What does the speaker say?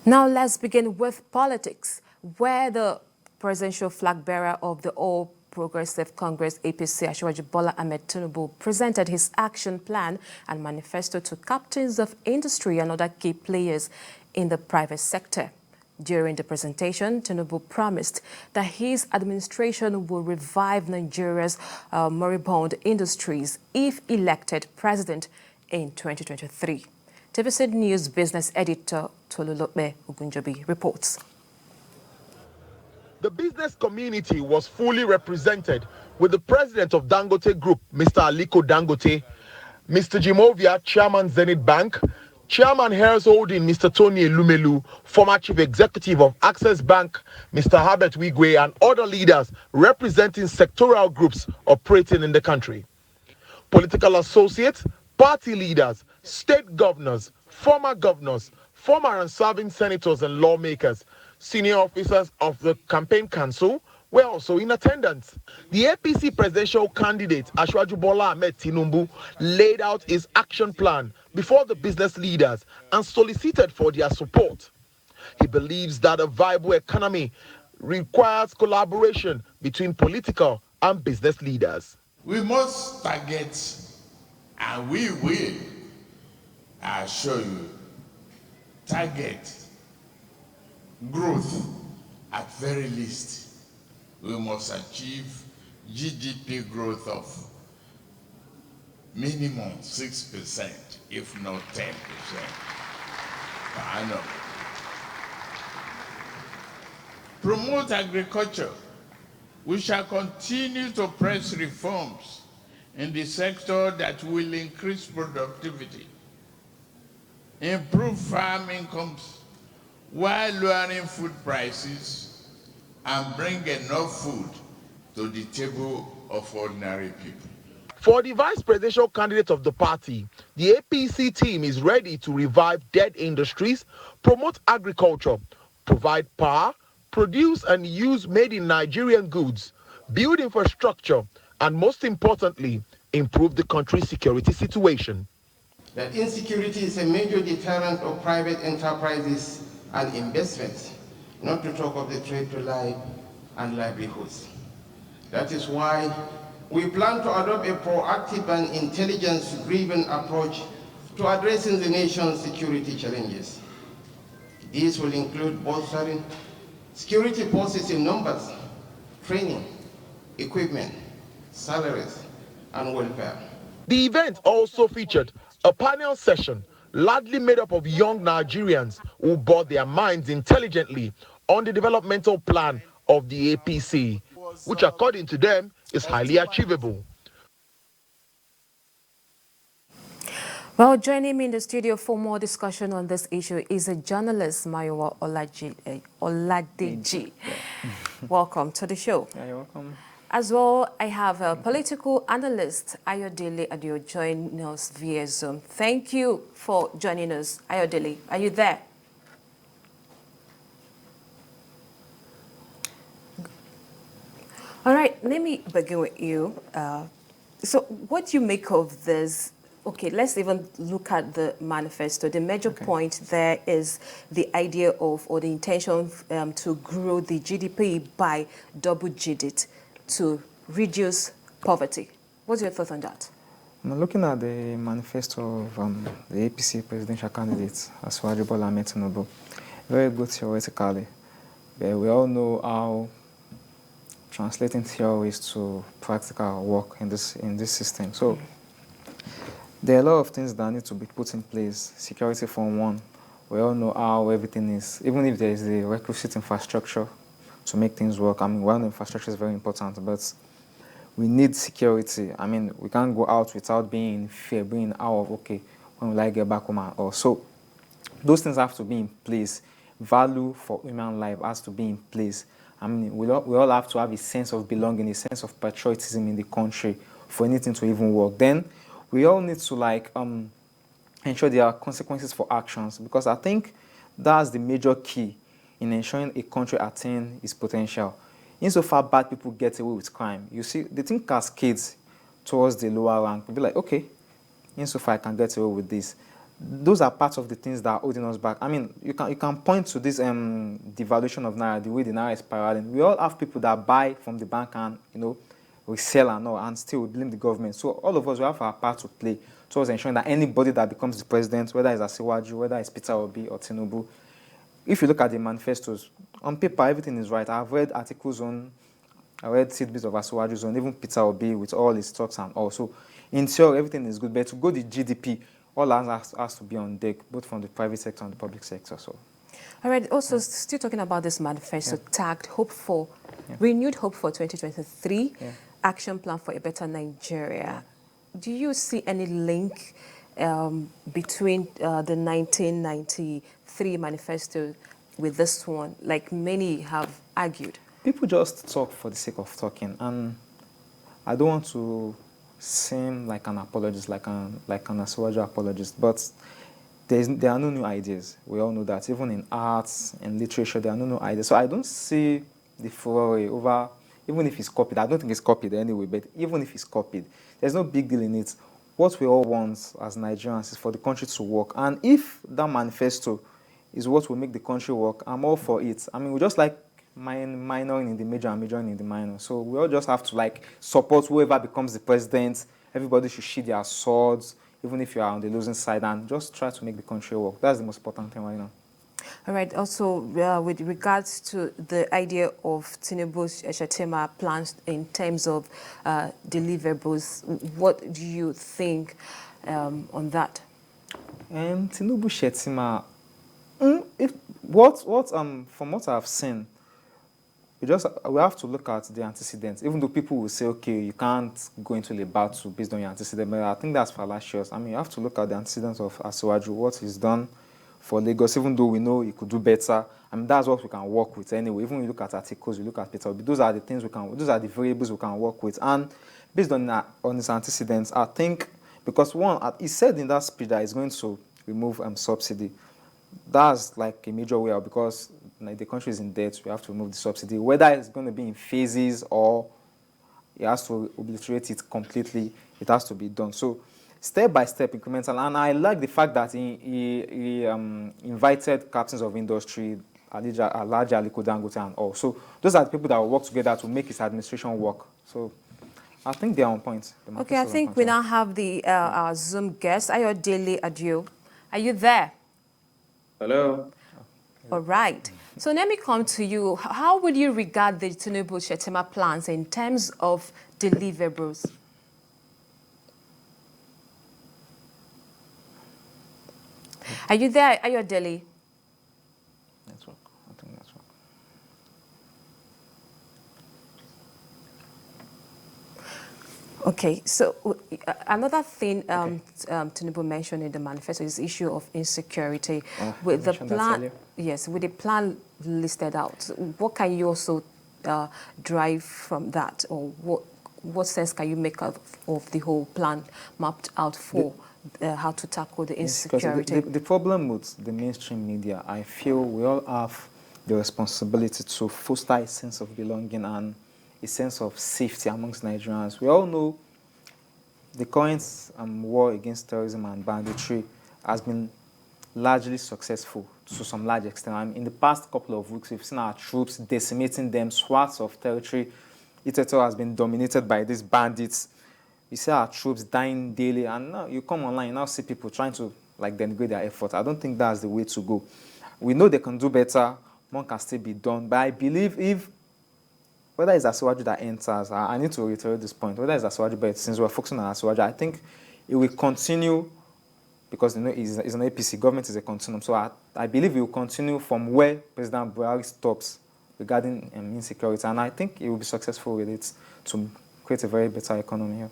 Now let's begin with politics, where the presidential flag bearer of the All Progressive Congress APC, Asiwaju Bola Ahmed Tinubu, presented his action plan and manifesto to captains of industry and other key players in the private sector. During the presentation, Tinubu promised that his administration will revive Nigeria's moribund industries if elected president in 2023. TVC News business editor Tolulope Ogunjobi reports. The business community was fully represented with the president of Dangote Group, Mr. Aliko Dangote, Mr. Jimovia, chairman Zenith Bank, chairman Harris Holding, Mr. Tony Elumelu, former chief executive of Access Bank, Mr. Herbert Wigwe, and other leaders representing sectoral groups operating in the country. Political associates, party leaders, state governors, former and serving senators and lawmakers, senior officers of the campaign council were also in attendance. The APC presidential candidate, Asiwaju Bola Ahmed Tinubu, laid out his action plan before the business leaders and solicited for their support. He believes that a viable economy requires collaboration between political and business leaders. We must target, and we will, I assure you, target growth. At very least, we must achieve GDP growth of minimum 6%, if not 10% per annum. Promote agriculture. We shall continue to press reforms in the sector that will increase productivity, improve farm incomes while lowering food prices, and bring enough food to the table of ordinary people. For the vice presidential candidate of the party, the APC team is ready to revive dead industries, promote agriculture, provide power, produce and use made in Nigerian goods, build infrastructure, and most importantly, improve the country's security situation. That insecurity is a major deterrent of private enterprises and investments, not to talk of the trade to life and livelihoods. That is why we plan to adopt a proactive and intelligence-driven approach to addressing the nation's security challenges. These will include bolstering security forces in numbers, training, equipment, salaries, and welfare. The event also featured a panel session largely made up of young Nigerians who brought their minds intelligently on the developmental plan of the APC, which according to them is highly achievable. Well, joining me in the studio for more discussion on this issue is a journalist, Mayowa Oladeji. Welcome to the show. Yeah, you're welcome. As well, I have a political analyst, Ayodele Adio, joining us via Zoom. Thank you for joining us. Ayodele, are you there? All right, let me begin with you. So what do you make of this? Okay, let's even look at the manifesto. The major point there is the idea of, or the intention to grow the GDP by double digit to reduce poverty. What's your thought on that? I'm looking at the manifesto of the APC presidential candidate, Asiwaju Bola Ahmed Tinubu. Very good theoretically, but we all know how translating theories to practical work in this system. So there are a lot of things that need to be put in place. Security for one. We all know how everything is, even if there is the requisite infrastructure to make things work. I mean, well, infrastructure is very important, but we need security. I mean, we can't go out without being in fear, being out of, okay, when will I get back home? Or so those things have to be in place. Value for human life has to be in place. I mean, we all have to have a sense of belonging, a sense of patriotism in the country for anything to even work. Then we all need to ensure there are consequences for actions, because I think that's the major key in ensuring a country attain its potential. Insofar bad people get away with crime, you see, the thing cascades towards the lower rank. We'll be like, okay, insofar I can get away with this, those are parts of the things that are holding us back. I mean, you can point to this devaluation of Naira, the way the Naira is spiraling. We all have people that buy from the bank and, we sell and all, and still we blame the government. So all of us, we have our part to play towards ensuring that anybody that becomes the president, whether it's Asiwaju, whether it's Peter Obi or Tinubu, if you look at the manifestos, on paper, everything is right. I've read articles I read tidbits of Asiwaju's on, even Peter Obi with all his talks and all. So in theory, everything is good. But to go the GDP, all has to be on deck, both from the private sector and the public sector. So, all right. Also, still talking about this manifesto tagged "Hope for," renewed hope for 2023, action plan for a better Nigeria. Do you see any link between the 1993 manifesto with this one, like many have argued? People just talk for the sake of talking, and I don't want to seem like an apologist, like an Asiwaju apologist, but there are no new ideas. We all know that. Even in arts and literature, there are no new ideas. So I don't see the furor over, even if it's copied. I don't think it's copied anyway, but even if it's copied, there's no big deal in it. What we all want as Nigerians is for the country to work. And if that manifesto is what will make the country work, I'm all for it. I mean, we just like minoring in the major and majoring in the minor. So we all just have to support whoever becomes the president. Everybody should sheathe their swords, even if you are on the losing side, and just try to make the country work. That's the most important thing right now. All right. Also, with regards to the idea of Tinubu's Shettima plans in terms of deliverables, what do you think on that? Tinubu Shettima, from what I've seen, we have to look at the antecedents. Even though people will say, okay, you can't go into a battle based on your antecedents, but I think that's fallacious. I mean, you have to look at the antecedents of Asiwaju, what he's done for Lagos, even though we know he could do better. I mean, that's what we can work with anyway. Even when you look at articles, you look at Peter Obi, those are the things those are the variables we can work with. And based on his antecedents, I think, because one, he said in that speech that he's going to remove subsidy. That's like a major way out, because the country is in debt. We have to remove the subsidy. Whether it's going to be in phases or he has to obliterate it completely, it has to be done. So step by step, incremental. And I like the fact that he invited captains of industry, Alhaji Aliko Dangote and all. So those are the people that will work together to make his administration work. So I think they're on point. Okay, I think we now have our Zoom guest, Ayodele Adio. Are you there? Hello. All right. So let me come to you. How would you regard the Tinubu Shettima plans in terms of deliverables? Are you there, Ayodele? Network. I think network. Okay, so another thing Tinubu mentioned in the manifesto is the issue of insecurity. With the plan, yes, with the plan listed out, what can you also drive from that, or what sense can you make of the whole plan mapped out for how to tackle the insecurity? The problem with the mainstream media, I feel we all have the responsibility to foster a sense of belonging and a sense of safety amongst Nigerians. We all know the current war against terrorism and banditry has been largely successful to some large extent. I mean, in the past couple of weeks, we've seen our troops decimating them, swaths of territory. Iteto has been dominated by these bandits. You see our troops dying daily, and now you come online, you now see people trying to denigrate their effort. I don't think that's the way to go. We know they can do better, more can still be done, but I believe whether it's Asiwaju that enters, I need to reiterate this point, whether it's Asiwaju, but since we're focusing on Asiwaju, I think it will continue, because it's an APC, government is a continuum, so I believe it will continue from where President Buhari stops regarding insecurity, and I think it will be successful with it to create a very better economy here.